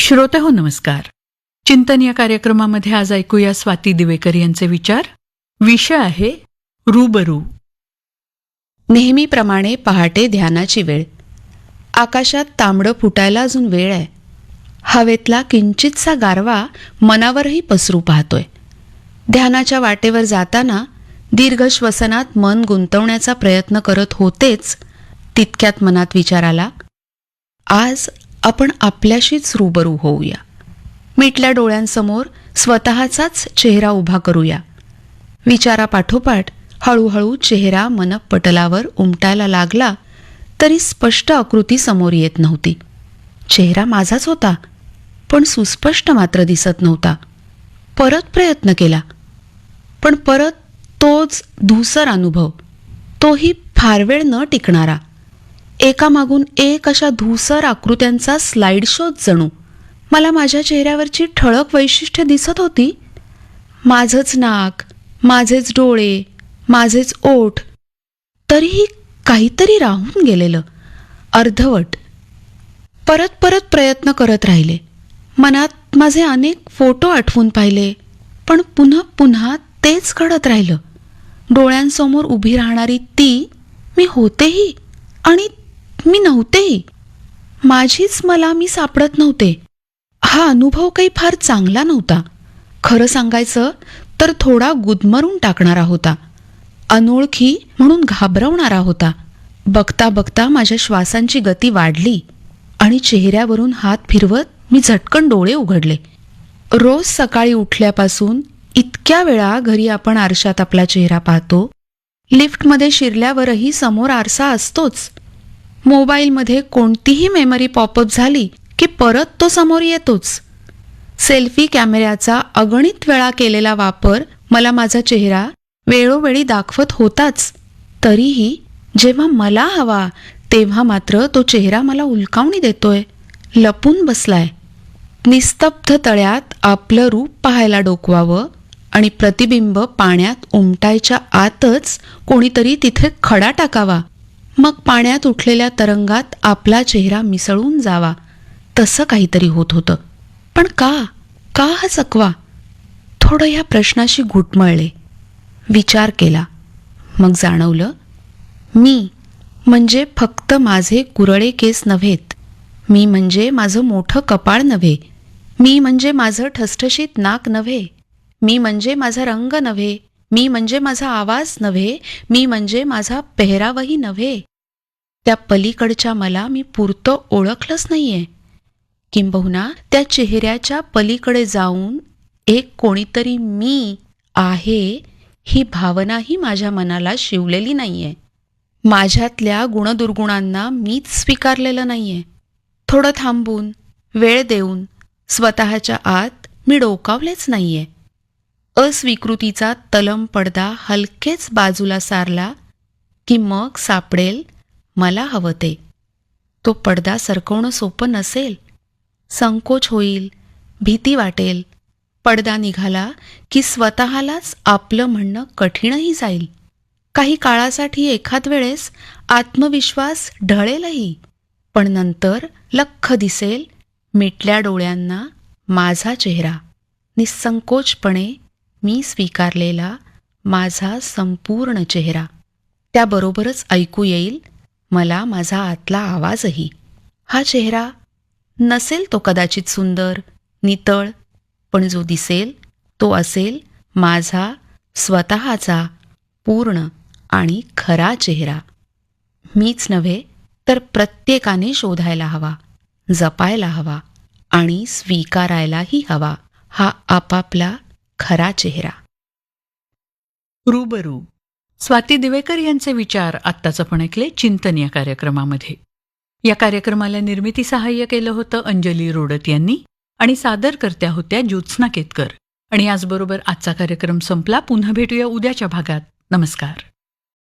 श्रोतेहो नमस्कार. चिंतन या कार्यक्रमामध्ये आज ऐकूया स्वाती दिवेकर यांचे विचार. विषय आहे रूबरू. नेहमीप्रमाणे पहाटे ध्यानाची वेळ. आकाशात तांबडं फुटायला अजून वेळ आहे. हवेतला किंचितसा गारवा मनावरही पसरू पाहतोय. ध्यानाच्या वाटेवर जाताना दीर्घ श्वसनात मन गुंतवण्याचा प्रयत्न करत होतेच, तितक्यात मनात विचार आला, आज आपण आपल्याशीच रूबरू होऊया. मिटल्या डोळ्यांसमोर स्वतःचाच चेहरा उभा करूया. विचारापाठोपाठ हळूहळू चेहरा मनपटलावर उमटायला लागला, तरी स्पष्ट आकृती समोर येत नव्हती. चेहरा माझाच होता, पण सुस्पष्ट मात्र दिसत नव्हता. परत प्रयत्न केला, पण परत तोच धूसर अनुभव, तोही फार वेळ न टिकणारा. एकामागून एक अशा धूसर आकृत्यांचा स्लाइड शोच जणू. मला माझ्या चेहऱ्यावरची ठळक वैशिष्ट्य दिसत होती. माझंच नाक, माझेच डोळे, माझेच ओठ, तरीही काहीतरी राहून गेलेलं, अर्धवट. परत परत प्रयत्न करत राहिले. मनात माझे अनेक फोटो आठवून पाहिले, पण पुन्हा पुन्हा तेच घडत राहिलं. डोळ्यांसमोर उभी राहणारी ती मी होतेही आणि मी नव्हतेही. माझीच मला मी सापडत नव्हते. हा अनुभव काही फार चांगला नव्हता. खरं सांगायचं तर थोडा गुदमरून टाकणारा होता. अनोळखी म्हणून घाबरवणारा होता. बघता बघता माझ्या श्वासांची गती वाढली आणि चेहऱ्यावरून हात फिरवत मी झटकन डोळे उघडले. रोज सकाळी उठल्यापासून इतक्या वेळा घरी आपण आरशात आपला चेहरा पाहतो. लिफ्टमध्ये शिरल्यावरही समोर आरसा असतोच. मोबाईलमध्ये कोणतीही मेमरी पॉपअप झाली की परत तो समोर येतोच. सेल्फी कॅमेऱ्याचा अगणित वेळा केलेला वापर मला माझा चेहरा वेळोवेळी दाखवत होताच. तरीही जेव्हा मला हवा तेव्हा मात्र तो चेहरा मला उलकावणी देतोय, लपून बसलाय. निस्तब्ध तळ्यात आपलं रूप पाहायला डोकवावं आणि प्रतिबिंब पाण्यात उमटायच्या आतच कोणीतरी तिथे खडा टाकावा. मग पाण्यात उठलेल्या तरंगात आपला चेहरा मिसळून जावा, तसं काहीतरी होत होतं. पण का हा चकवा? थोडं या प्रश्नाशी घुटमळले. विचार केला. मग जाणवलं, मी म्हणजे फक्त माझे कुरळे केस नव्हेत. मी म्हणजे माझं मोठं कपाळ नव्हे. मी म्हणजे माझं ठसठशीत नाक नव्हे. मी म्हणजे माझा रंग नव्हे. मी म्हणजे माझा आवाज नव्हे. मी म्हणजे माझा पेहरावही नव्हे. त्या पलीकडच्या मला मी पुरतं ओळखलंच नाहीये. किंबहुना त्या चेहऱ्याच्या पलीकडे जाऊन एक कोणीतरी मी आहे ही भावनाही माझ्या मनाला शिवलेली नाहीये. माझ्यातल्या गुणदुर्गुणांना मीच स्वीकारलेलं नाहीये. थोडं थांबून, वेळ देऊन स्वतःच्या आत मी डोकावलेच नाहीये. अस्वीकृतीचा तलम पडदा हलकेच बाजूला सारला की मग सापडेल मला हवं ते. तो पडदा सरकवणं सोपं नसेल. संकोच होईल, भीती वाटेल. पडदा निघाला की स्वतःलाच आपलं म्हणणं कठीणही जाईल. काही काळासाठी एखाद वेळेस आत्मविश्वास ढळेलही, पण नंतर लख्ख दिसेल मिटल्या डोळ्यांना माझा चेहरा, निसंकोचपणे मी स्वीकारलेला माझा संपूर्ण चेहरा. त्याबरोबरच ऐकू येईल मला माझा आतला आवाजही. हा चेहरा नसेल तो कदाचित सुंदर, नितळ, पण जो दिसेल तो असेल माझा स्वतःचा पूर्ण आणि खरा चेहरा. मीच नव्हे तर प्रत्येकाने शोधायला हवा, जपायला हवा आणि स्वीकारायलाही हवा हा आपापला खरा चेहरा. रूबरू. स्वाती दिवेकर यांचे विचार आत्ताच आपण ऐकले चिंतन या कार्यक्रमामध्ये. या कार्यक्रमाला निर्मिती सहाय्य केलं होतं अंजली रोडत यांनी आणि सादरकर्त्या होत्या ज्योत्स्ना केतकर. आणि याचबरोबर आजचा कार्यक्रम संपला. पुन्हा भेटूया उद्याच्या भागात. नमस्कार.